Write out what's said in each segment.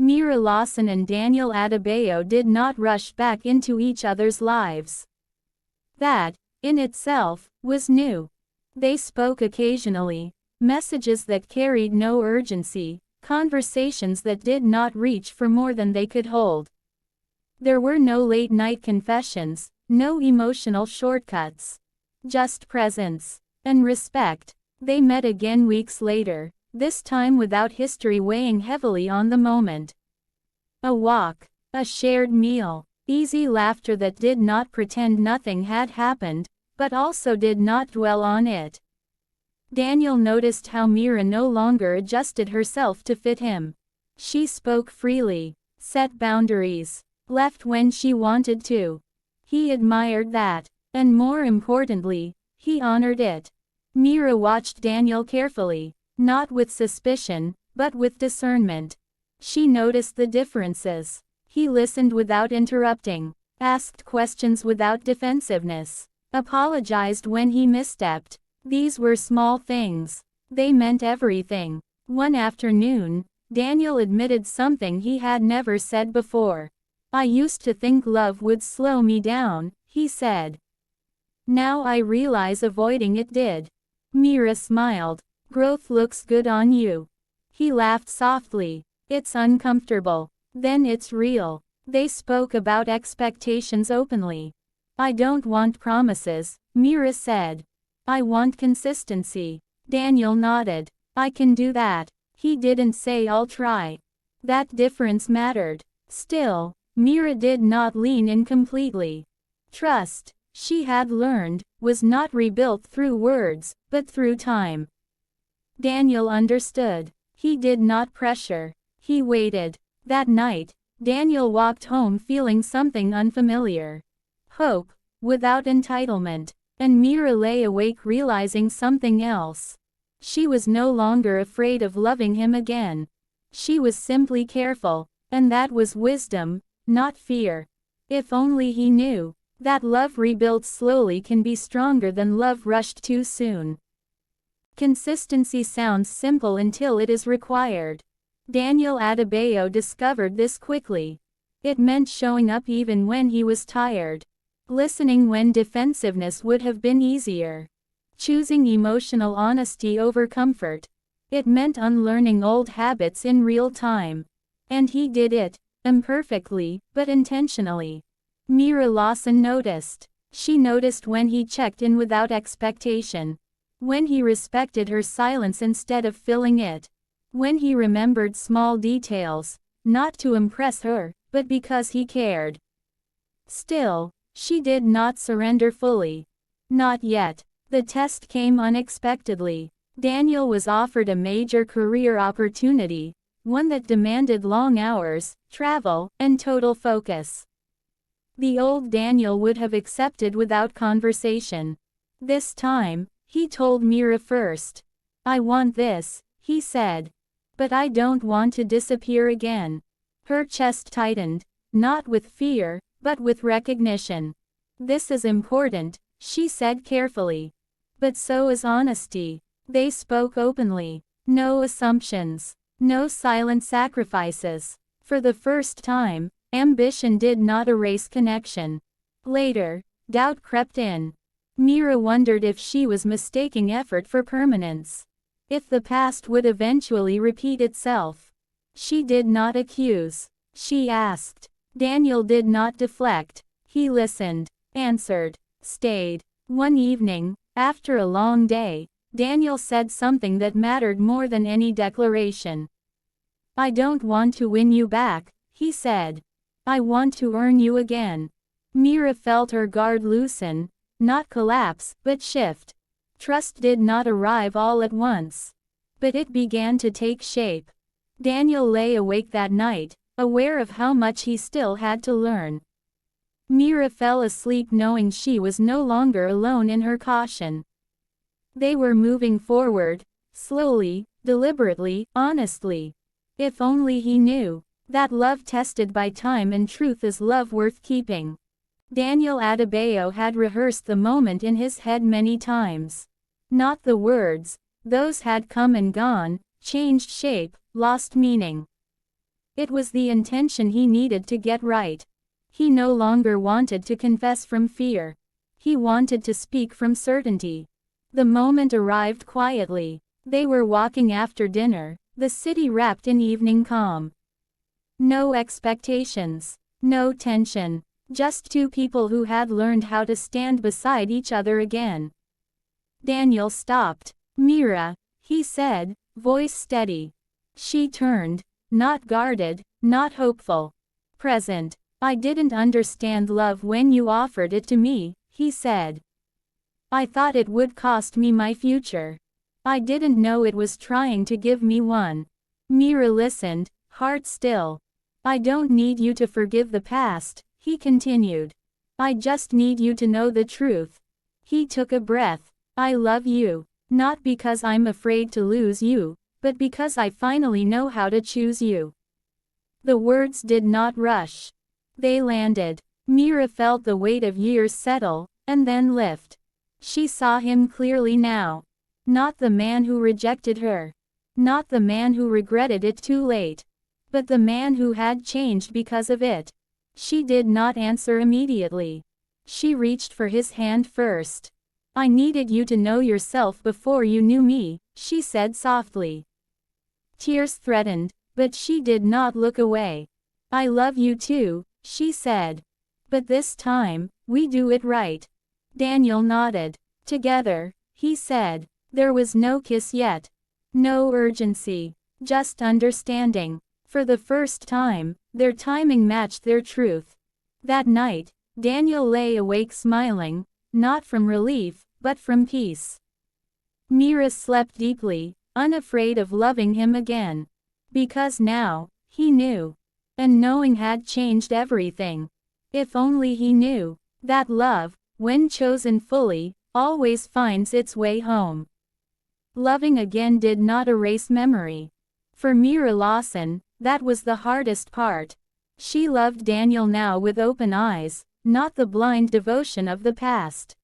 Mira Lawson and Daniel Adebayo did not rush back into each other's lives. That, in itself, was new. They spoke occasionally, messages that carried no urgency, conversations that did not reach for more than they could hold. There were no late-night confessions, no emotional shortcuts. Just presence and respect. They met again weeks later, this time without history weighing heavily on the moment. A walk, a shared meal, easy laughter that did not pretend nothing had happened, but also did not dwell on it. Daniel noticed how Mira no longer adjusted herself to fit him. She spoke freely, set boundaries, left when she wanted to. He admired that, and more importantly, he honored it. Mira watched Daniel carefully, not with suspicion, but with discernment. She noticed the differences. He listened without interrupting, asked questions without defensiveness, apologized when he misstepped. These were small things. They meant everything. One afternoon, Daniel admitted something he had never said before. "I used to think love would slow me down," he said. "Now I realize avoiding it did." Mira smiled. "Growth looks good on you." He laughed softly. "It's uncomfortable. Then it's real." They spoke about expectations openly. "I don't want promises," Mira said. "I want consistency." Daniel nodded. "I can do that." He didn't say "I'll try." That difference mattered. Still, Mira did not lean in completely. Trust, she had learned, was not rebuilt through words, but through time. Daniel understood. He did not pressure. He waited. That night, Daniel walked home feeling something unfamiliar. Hope, without entitlement. And Mira lay awake realizing something else. She was no longer afraid of loving him again. She was simply careful, and that was wisdom, not fear. If only he knew that love rebuilt slowly can be stronger than love rushed too soon. Consistency sounds simple until it is required. Daniel Adebayo discovered this quickly. It meant showing up even when he was tired. Listening when defensiveness would have been easier. Choosing emotional honesty over comfort. It meant unlearning old habits in real time. And he did it, imperfectly, but intentionally. Mira Lawson noticed. She noticed when he checked in without expectation. When he respected her silence instead of filling it. When he remembered small details, not to impress her, but because he cared. Still, she did not surrender fully. Not yet. The test came unexpectedly. Daniel was offered a major career opportunity, one that demanded long hours, travel, and total focus. The old Daniel would have accepted without conversation. This time, he told Mira first. "I want this," he said. "But I don't want to disappear again." Her chest tightened, not with fear, but with recognition. "This is important," she said carefully. "But so is honesty." They spoke openly. No assumptions. No silent sacrifices. For the first time, ambition did not erase connection. Later, doubt crept in. Mira wondered if she was mistaking effort for permanence. If the past would eventually repeat itself. She did not accuse. She asked. Daniel did not deflect. He listened, answered, stayed. One evening, after a long day, Daniel said something that mattered more than any declaration. "I don't want to win you back," he said. "I want to earn you again." Mira felt her guard loosen, not collapse, but shift. Trust did not arrive all at once. But it began to take shape. Daniel lay awake that night, aware of how much he still had to learn. Mira fell asleep knowing she was no longer alone in her caution. They were moving forward, slowly, deliberately, honestly. If only he knew that love tested by time and truth is love worth keeping. Daniel Adebayo had rehearsed the moment in his head many times. Not the words, those had come and gone, changed shape, lost meaning. It was the intention he needed to get right. He no longer wanted to confess from fear. He wanted to speak from certainty. The moment arrived quietly. They were walking after dinner, the city wrapped in evening calm. No expectations. No tension. Just two people who had learned how to stand beside each other again. Daniel stopped. "Mira," he said, voice steady. She turned, not guarded, not hopeful. Present. "I didn't understand love when you offered it to me," he said. "I thought it would cost me my future. I didn't know it was trying to give me one." Mira listened, heart still. "I don't need you to forgive the past," he continued. "I just need you to know the truth." He took a breath. "I love you. Not because I'm afraid to lose you, but because I finally know how to choose you." The words did not rush. They landed. Mira felt the weight of years settle, and then lift. She saw him clearly now. Not the man who rejected her. Not the man who regretted it too late. But the man who had changed because of it. She did not answer immediately. She reached for his hand first. "I needed you to know yourself before you knew me," she said softly. Tears threatened, but she did not look away. "I love you too," she said. "But this time, we do it right." Daniel nodded. "Together," he said. There was no kiss yet. No urgency. Just understanding. For the first time, their timing matched their truth. That night, Daniel lay awake smiling, not from relief, but from peace. Mira slept deeply, unafraid of loving him again. Because now, he knew. And knowing had changed everything. If only he knew that love, when chosen fully, always finds its way home. Loving again did not erase memory. For Mira Lawson, that was the hardest part. She loved Daniel now with open eyes, not the blind devotion of the past.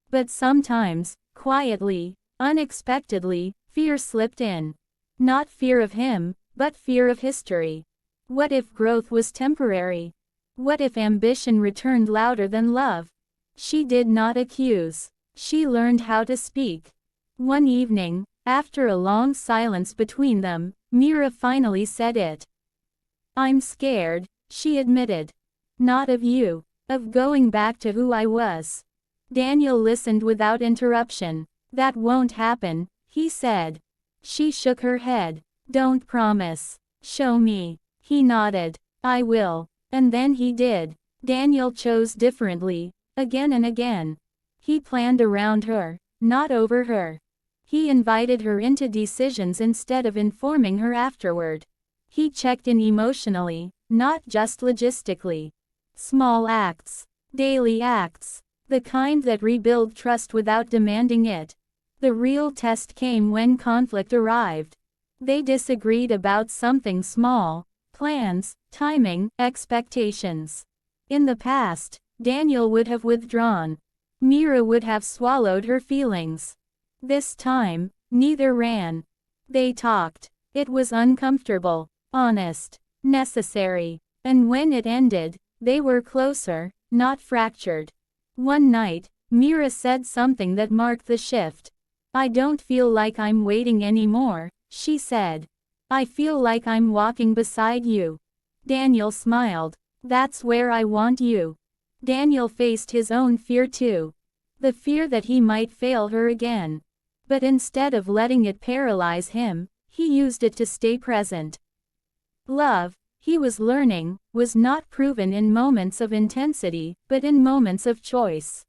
But sometimes, quietly, unexpectedly, fear slipped in. Not fear of him, but fear of history. What if growth was temporary? What if ambition returned louder than love? She did not accuse. She learned how to speak. One evening, after a long silence between them, Mira finally said it. "I'm scared," she admitted. "Not of you. Of going back to who I was." Daniel listened without interruption. "That won't happen," he said. She shook her head. "Don't promise." "Show me." He nodded. "I will." And then he did. Daniel chose differently, again and again. He planned around her, not over her. He invited her into decisions instead of informing her afterward. He checked in emotionally, not just logistically. Small acts. Daily acts. The kind that rebuild trust without demanding it. The real test came when conflict arrived. They disagreed about something small: plans, timing, expectations. In the past, Daniel would have withdrawn. Mira would have swallowed her feelings. This time, neither ran. They talked. It was uncomfortable, honest, necessary. And when it ended, they were closer, not fractured. One night, Mira said something that marked the shift. "I don't feel like I'm waiting anymore," she said. "I feel like I'm walking beside you." Daniel smiled. "That's where I want you." Daniel faced his own fear too. The fear that he might fail her again. But instead of letting it paralyze him, he used it to stay present. Love, he was learning, was not proven in moments of intensity, but in moments of choice.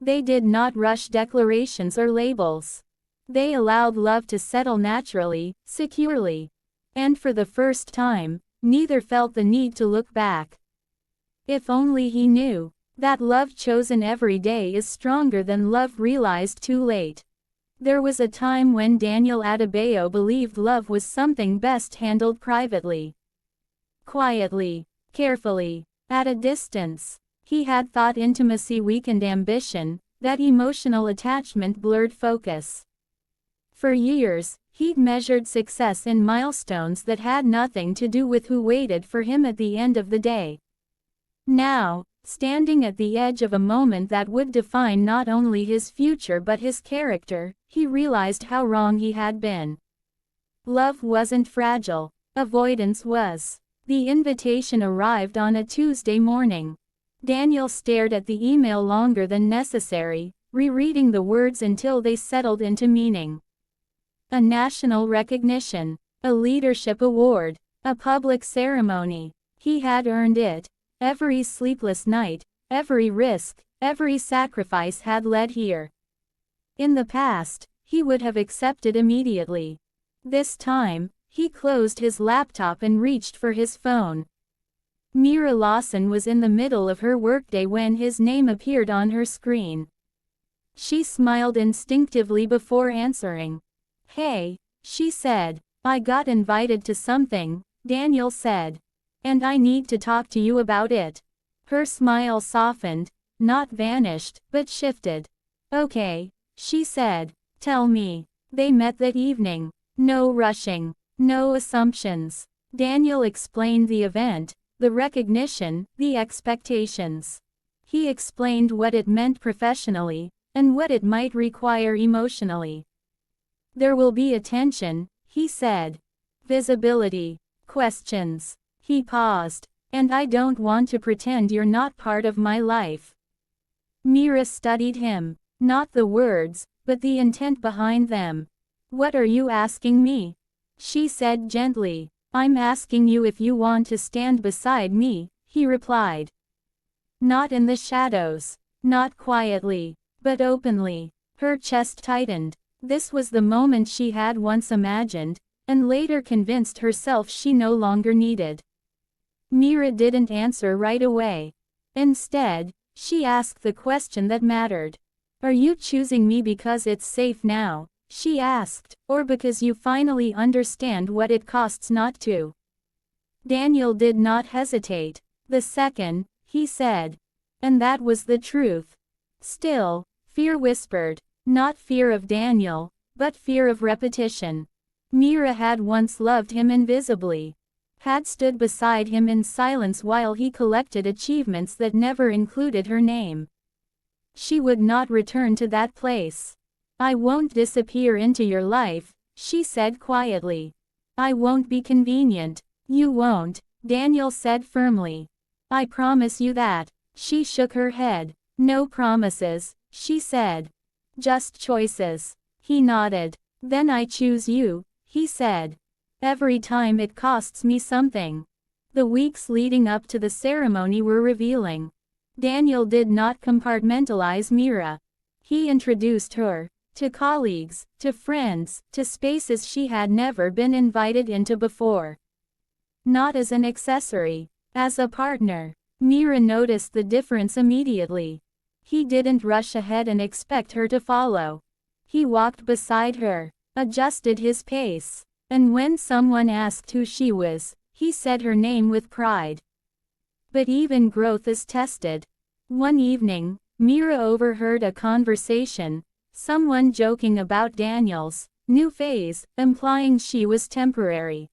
They did not rush declarations or labels. They allowed love to settle naturally, securely. And for the first time, neither felt the need to look back. If only he knew that love chosen every day is stronger than love realized too late. There was a time when Daniel Adebayo believed love was something best handled privately. Quietly, carefully, at a distance. He had thought intimacy weakened ambition, that emotional attachment blurred focus. For years, He'd measured success in milestones that had nothing to do with who waited for him at the end of the day. Now, standing at the edge of a moment that would define not only his future but his character, he realized how wrong he had been. Love wasn't fragile. Avoidance was. The invitation arrived on a Tuesday morning. Daniel stared at the email longer than necessary, rereading the words until they settled into meaning. A national recognition. A leadership award. A public ceremony. He had earned it. Every sleepless night, every risk, every sacrifice had led here. In the past, he would have accepted immediately. This time, he closed his laptop and reached for his phone. Mira Lawson was in the middle of her workday when his name appeared on her screen. She smiled instinctively before answering. "Hey," she said. "I got invited to something," Daniel said. "And I need to talk to you about it." Her smile softened, not vanished, but shifted. "Okay," she said. "Tell me." They met that evening. No rushing. No assumptions. Daniel explained the event, the recognition, the expectations. He explained what it meant professionally, and what it might require emotionally. "There will be attention," he said. "Visibility. Questions." He paused. "And I don't want to pretend you're not part of my life." Mira studied him. Not the words, but the intent behind them. "What are you asking me?" she said gently. "I'm asking you if you want to stand beside me," he replied. "Not in the shadows. Not quietly. But openly." Her chest tightened. This was the moment she had once imagined, and later convinced herself she no longer needed. Mira didn't answer right away. Instead, she asked the question that mattered. "Are you choosing me because it's safe now?" she asked, "or because you finally understand what it costs not to?" Daniel did not hesitate. "The second," he said. And that was the truth. Still, fear whispered. Not fear of Daniel, but fear of repetition. Mira had once loved him invisibly. Had stood beside him in silence while he collected achievements that never included her name. She would not return to that place. "I won't disappear into your life," she said quietly. "I won't be convenient." "You won't," Daniel said firmly. "I promise you that." She shook her head. "No promises," she said. "Just choices." He nodded. "Then I choose you," he said. "Every time it costs me something." The weeks leading up to the ceremony were revealing. Daniel did not compartmentalize Mira. He introduced her to colleagues, to friends, to spaces she had never been invited into before. Not as an accessory, as a partner. Mira noticed the difference immediately. He didn't rush ahead and expect her to follow. He walked beside her, adjusted his pace. And when someone asked who she was, he said her name with pride. But even growth is tested. One evening, Mira overheard a conversation, someone joking about Daniel's new phase, implying she was temporary.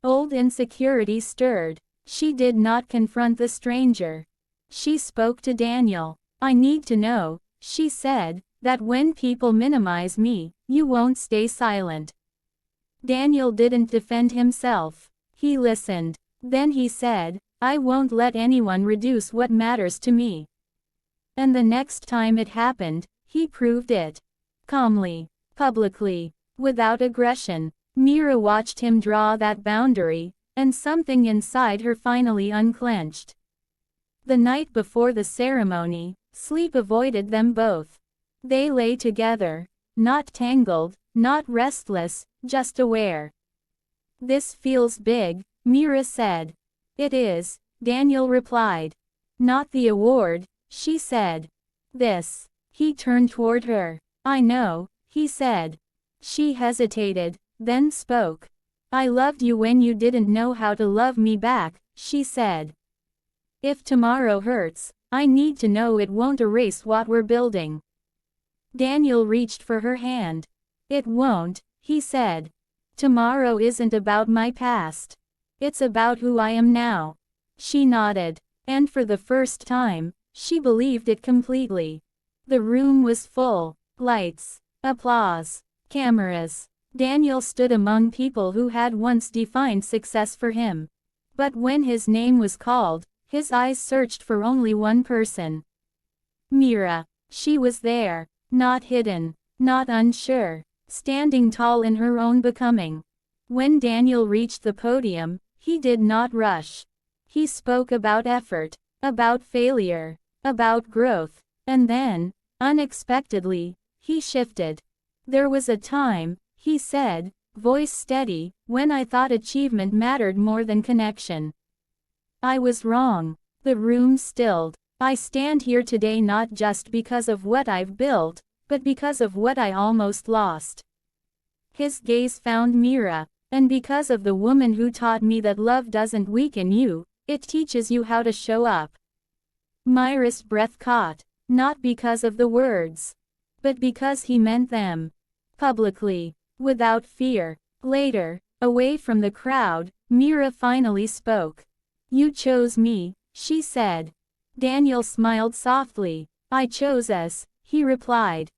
Old insecurity stirred. She did not confront the stranger. She spoke to Daniel. "I need to know," she said, "that when people minimize me, you won't stay silent." Daniel didn't defend himself. He listened. Then he said, "I won't let anyone reduce what matters to me." And the next time it happened, he proved it. Calmly, publicly, without aggression. Mira watched him draw that boundary, and something inside her finally unclenched. The night before the ceremony, sleep avoided them both. They lay together, not tangled, not restless, just aware. "This feels big," Mira said. "It is," Daniel replied. "Not the award," she said. "This." He turned toward her. "I know," he said. She hesitated, then spoke. "I loved you when you didn't know how to love me back," she said. "If tomorrow hurts, I need to know it won't erase what we're building." Daniel reached for her hand. "It won't," he said. Tomorrow isn't about my past. It's about who I am now. She nodded. And for the first time, she believed it completely. The room was full. Lights. Applause. Cameras. Daniel stood among people who had once defined success for him. But when his name was called, his eyes searched for only one person. Mira. She was there. Not hidden. Not unsure. Standing tall in her own becoming. When Daniel reached the podium, he did not rush. He spoke about effort, about failure, about growth, and then, unexpectedly, he shifted. There was a time, he said, voice steady, when I thought achievement mattered more than connection. I was wrong. The room stilled. I stand here today not just because of what I've built, but because of what I almost lost. His gaze found Mira, and because of the woman who taught me that love doesn't weaken you, it teaches you how to show up. Myra's breath caught, not because of the words, but because he meant them. Publicly, without fear. Later, away from the crowd, Mira finally spoke. You chose me, she said. Daniel smiled softly. I chose us, he replied.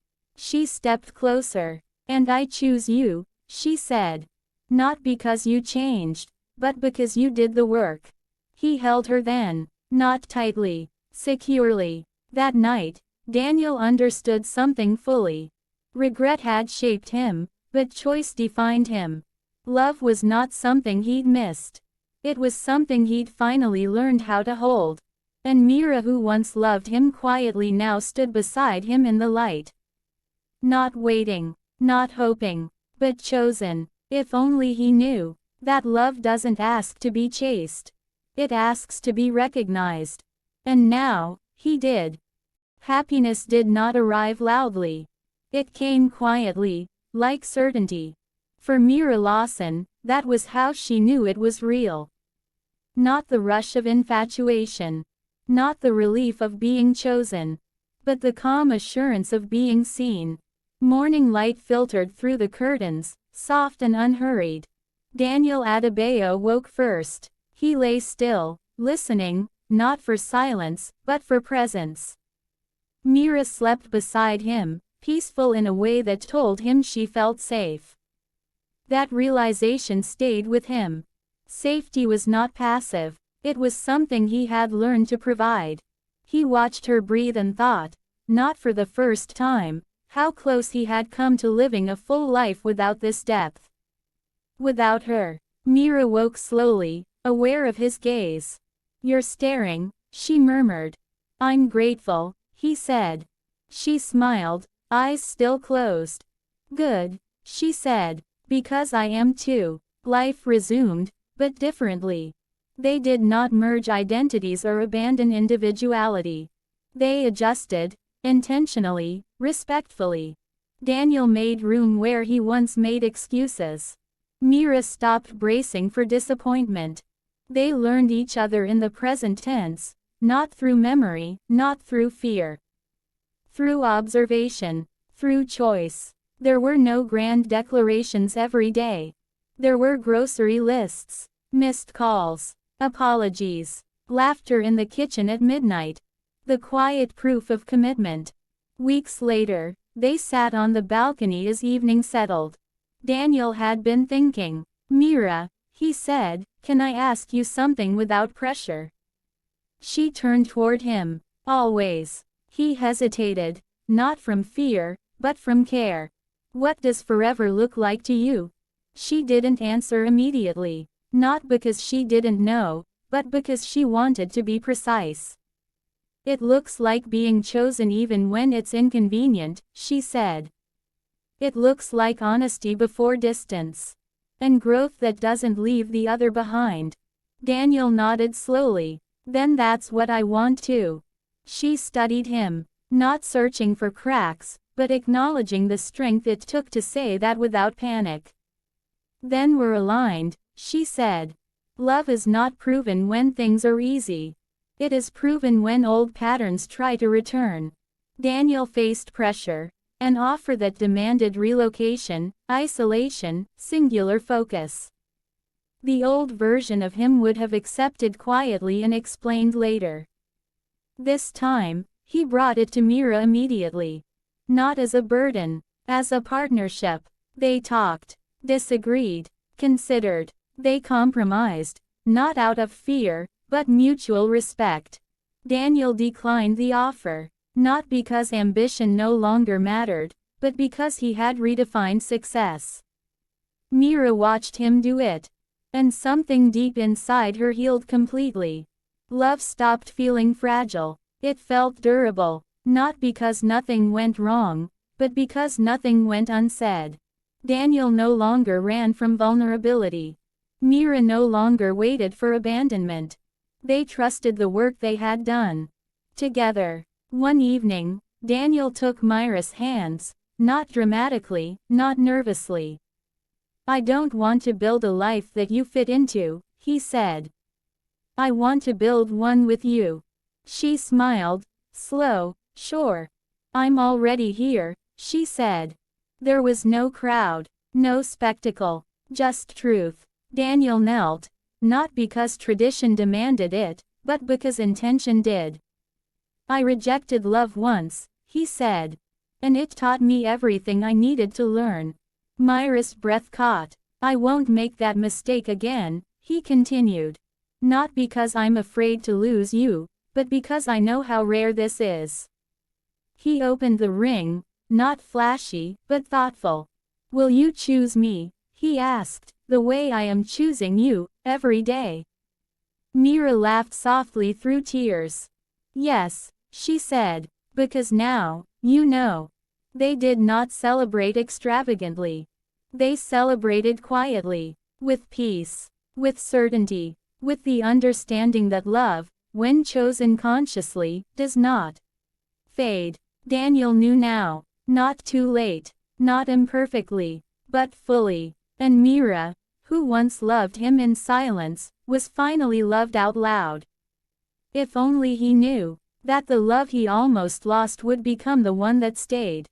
She stepped closer. And I choose you, she said. Not because you changed, but because you did the work. He held her then, not tightly, securely. That night, Daniel understood something fully. Regret had shaped him, but choice defined him. Love was not something he'd missed. It was something he'd finally learned how to hold. And Mira, who once loved him quietly, now stood beside him in the light. Not waiting, not hoping, but chosen. If only he knew that love doesn't ask to be chased. It asks to be recognized. And now, he did. Happiness did not arrive loudly. It came quietly, like certainty. For Mira Lawson, that was how she knew it was real. Not the rush of infatuation. Not the relief of being chosen. But the calm assurance of being seen. Morning light filtered through the curtains, soft and unhurried. Daniel Adebayo woke first. He lay still, listening, not for silence, but for presence. Mira slept beside him, peaceful in a way that told him she felt safe. That realization stayed with him. Safety was not passive. It was something he had learned to provide. He watched her breathe and thought, not for the first time, how close he had come to living a full life without this depth. Without her. Mira woke slowly, aware of his gaze. You're staring, she murmured. I'm grateful, he said. She smiled, eyes still closed. Good, she said. Because I am too. Life resumed, but differently. They did not merge identities or abandon individuality. They adjusted, intentionally, respectfully. Daniel made room where he once made excuses. Mira stopped bracing for disappointment. They learned each other in the present tense, not through memory, not through fear. Through observation, through choice. There were no grand declarations every day. There were grocery lists, missed calls, apologies, laughter in the kitchen at midnight. The quiet proof of commitment. Weeks later, they sat on the balcony as evening settled. Daniel had been thinking. Mira, he said, can I ask you something without pressure? She turned toward him. Always. He hesitated, not from fear, but from care. What does forever look like to you? She didn't answer immediately. Not because she didn't know, but because she wanted to be precise. It looks like being chosen even when it's inconvenient, she said. It looks like honesty before distance. And growth that doesn't leave the other behind. Daniel nodded slowly. Then that's what I want too. She studied him, not searching for cracks, but acknowledging the strength it took to say that without panic. Then we're aligned, she said. Love is not proven when things are easy. It is proven when old patterns try to return. Daniel faced pressure. An offer that demanded relocation, isolation, singular focus. The old version of him would have accepted quietly and explained later. This time, he brought it to Mira immediately. Not as a burden, as a partnership. They talked, disagreed, considered. They compromised, not out of fear, but mutual respect. Daniel declined the offer, not because ambition no longer mattered, but because he had redefined success. Mira watched him do it. And something deep inside her healed completely. Love stopped feeling fragile. It felt durable, not because nothing went wrong, but because nothing went unsaid. Daniel no longer ran from vulnerability. Mira no longer waited for abandonment. They trusted the work they had done. Together. One evening, Daniel took Myra's hands, not dramatically, not nervously. "I don't want to build a life that you fit into," he said. "I want to build one with you." She smiled, slow, sure. "I'm already here," she said. There was no crowd, no spectacle, just truth. Daniel knelt, not because tradition demanded it, but because intention did. "I rejected love once," he said. "And it taught me everything I needed to learn." Myra's breath caught. "I won't make that mistake again," he continued. "Not because I'm afraid to lose you, but because I know how rare this is." He opened the ring, not flashy, but thoughtful. "Will you choose me?" he asked, "the way I am choosing you, every day?" Mira laughed softly through tears. "Yes," she said, "because now, you know." They did not celebrate extravagantly. They celebrated quietly, with peace, with certainty, with the understanding that love, when chosen consciously, does not fade. Daniel knew now, not too late, not imperfectly, but fully. And Mira, who once loved him in silence, was finally loved out loud. If only he knew that the love he almost lost would become the one that stayed.